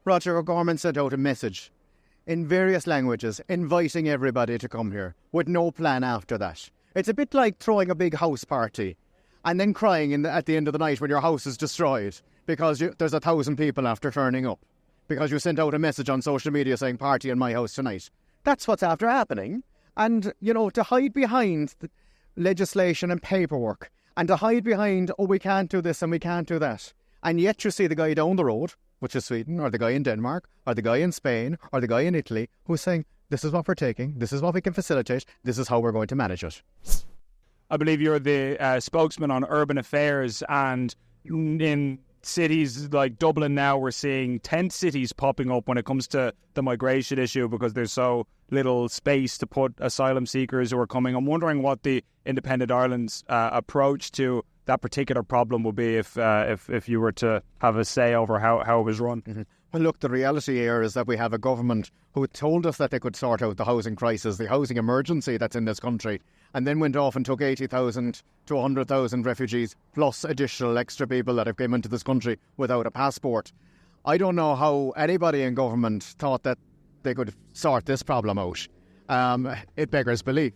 Roger O'Gorman sent out a message in various languages inviting everybody to come here with no plan after that. It's a bit like throwing a big house party and then crying at the end of the night when your house is destroyed because there's 1,000 people after turning up because you sent out a message on social media saying party in my house tonight. That's what's after happening. And, to hide behind the legislation and paperwork and to hide behind, we can't do this and we can't do that. And yet you see the guy down the road, which is Sweden, or the guy in Denmark, or the guy in Spain, or the guy in Italy, who's saying, this is what we're taking, this is what we can facilitate, this is how we're going to manage it. I believe you're the spokesman on urban affairs, and in cities like Dublin now we're seeing tent cities popping up when it comes to the migration issue because there's so little space to put asylum seekers who are coming. I'm wondering what the Independent Ireland's approach to that particular problem will be if you were to have a say over how it was run. Mm-hmm. Well, look, the reality here is that we have a government who told us that they could sort out the housing crisis, the housing emergency that's in this country, and then went off and took 80,000 to 100,000 refugees, plus additional extra people that have come into this country without a passport. I don't know how anybody in government thought that they could sort this problem out. It beggars belief.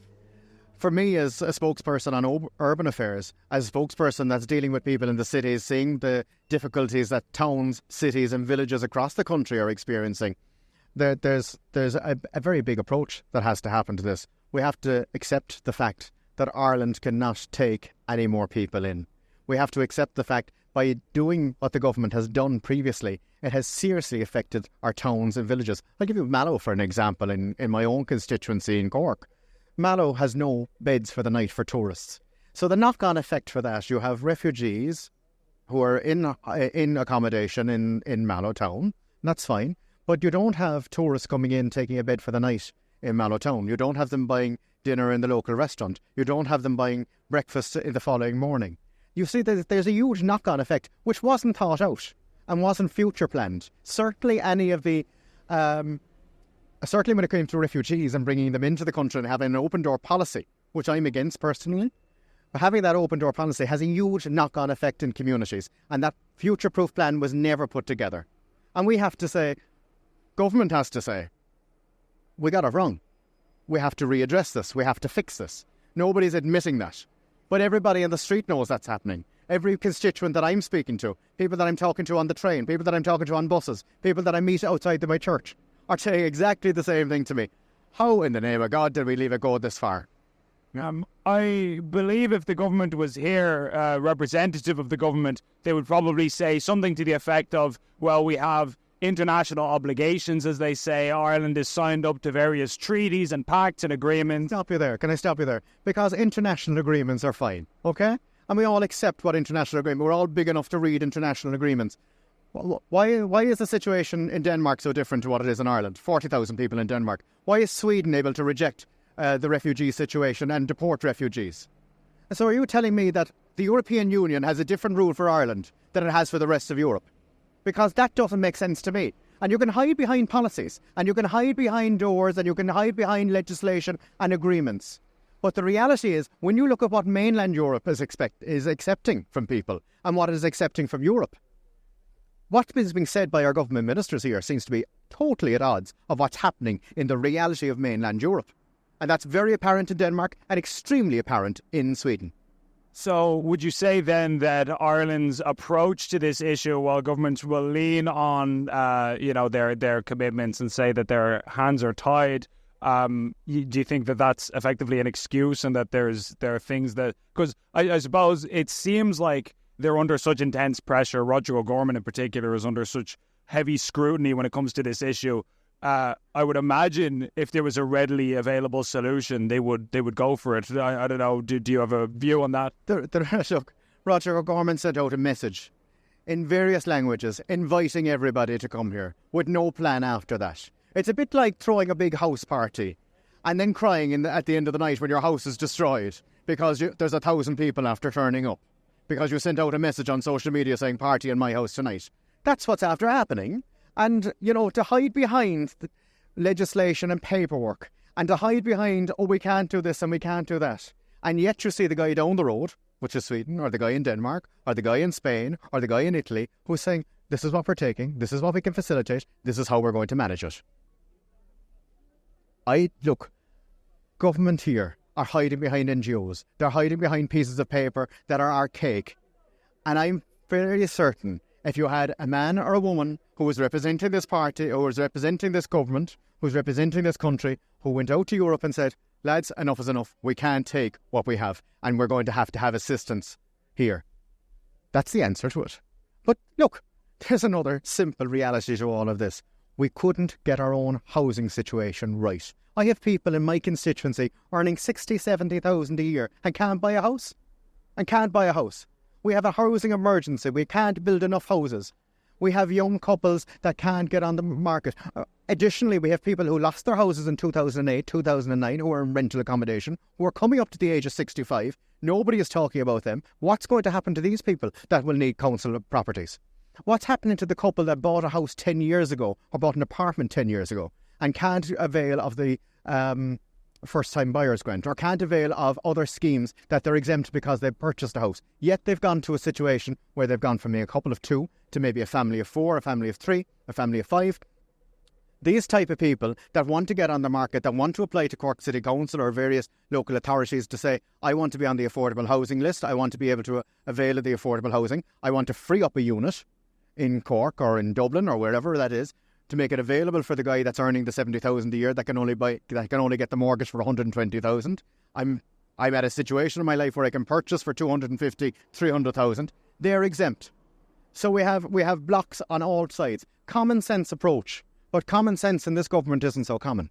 For me, as a spokesperson on urban affairs, as a spokesperson that's dealing with people in the cities, seeing the difficulties that towns, cities and villages across the country are experiencing, there's a very big approach that has to happen to this. We have to accept the fact that Ireland cannot take any more people in. We have to accept the fact by doing what the government has done previously, it has seriously affected our towns and villages. I'll give you Mallow for an example in my own constituency in Cork. Mallow has no beds for the night for tourists. So the knock-on effect for that, you have refugees who are in accommodation in Mallow town. That's fine. But you don't have tourists coming in taking a bed for the night in Mallow town. You don't have them buying dinner in the local restaurant. You don't have them buying breakfast in the following morning. You see that there's a huge knock-on effect which wasn't thought out and wasn't future planned. Certainly when it came to refugees and bringing them into the country and having an open door policy, which I'm against personally, but having that open door policy has a huge knock-on effect in communities, and that future-proof plan was never put together. And we have to say, government has to say, we got it wrong. We have to readdress this. We have to fix this. Nobody's admitting that. But everybody in the street knows that's happening. Every constituent that I'm speaking to, people that I'm talking to on the train, people that I'm talking to on buses, people that I meet outside my church, are saying exactly the same thing to me. How in the name of God did we leave it go this far? I believe if the government was here, representative of the government, they would probably say something to the effect of, well, we have international obligations, as they say. Ireland is signed up to various treaties and pacts and agreements. Can I stop you there? Because international agreements are fine, okay? And we all accept what international agreement. We're all big enough to read international agreements. Why is the situation in Denmark so different to what it is in Ireland? 40,000 people in Denmark. Why is Sweden able to reject the refugee situation and deport refugees? So are you telling me that the European Union has a different rule for Ireland than it has for the rest of Europe? Because that doesn't make sense to me. And you can hide behind policies, and you can hide behind doors, and you can hide behind legislation and agreements. But the reality is, when you look at what mainland Europe is accepting from people and what it is accepting from Europe, what is being said by our government ministers here seems to be totally at odds of what's happening in the reality of mainland Europe. And that's very apparent in Denmark and extremely apparent in Sweden. So would you say then that Ireland's approach to this issue, while governments will lean on their commitments and say that their hands are tied, do you think that that's effectively an excuse and that there are things that... Because I suppose it seems like they're under such intense pressure. Roger O'Gorman in particular is under such heavy scrutiny when it comes to this issue. I would imagine if there was a readily available solution, they would go for it. I don't know. Do you have a view on that? Look, Roger O'Gorman sent out a message in various languages inviting everybody to come here with no plan after that. It's a bit like throwing a big house party and then crying at the end of the night when your house is destroyed because there's 1,000 people after turning up because you sent out a message on social media saying party in my house tonight. That's what's after happening. And, to hide behind the legislation and paperwork and to hide behind, we can't do this and we can't do that. And yet you see the guy down the road, which is Sweden, or the guy in Denmark, or the guy in Spain, or the guy in Italy, who's saying, This is what we're taking. This is what we can facilitate. This is how we're going to manage it. Look, government here are hiding behind NGOs. They're hiding behind pieces of paper that are archaic. And I'm fairly certain if you had a man or a woman who was representing this party, or was representing this government, who's representing this country, who went out to Europe and said, lads, enough is enough. We can't take what we have, and we're going to have assistance here. That's the answer to it. But look, there's another simple reality to all of this. We couldn't get our own housing situation right. I have people in my constituency earning 60,000, 70,000 a year and can't buy a house. We have a housing emergency. We can't build enough houses. We have young couples that can't get on the market. Additionally, we have people who lost their houses in 2008, 2009, who are in rental accommodation, who are coming up to the age of 65. Nobody is talking about them. What's going to happen to these people that will need council properties? What's happening to the couple that bought a house 10 years ago, or bought an apartment 10 years ago, and can't avail of the first-time buyer's grant, or can't avail of other schemes that they're exempt because they've purchased a house? Yet they've gone to a situation where they've gone from a couple of two to maybe a family of four, a family of three, a family of five. These type of people that want to get on the market, that want to apply to Cork City Council or various local authorities to say, I want to be on the affordable housing list, I want to be able to avail of the affordable housing, I want to free up a unit in Cork or in Dublin or wherever that is, to make it available for the guy that's earning the 70,000 a year that can only get the mortgage for 120,000. I'm at a situation in my life where I can purchase for 250, 300,000. They're exempt. So we have blocks on all sides. Common sense approach. But common sense in this government isn't so common.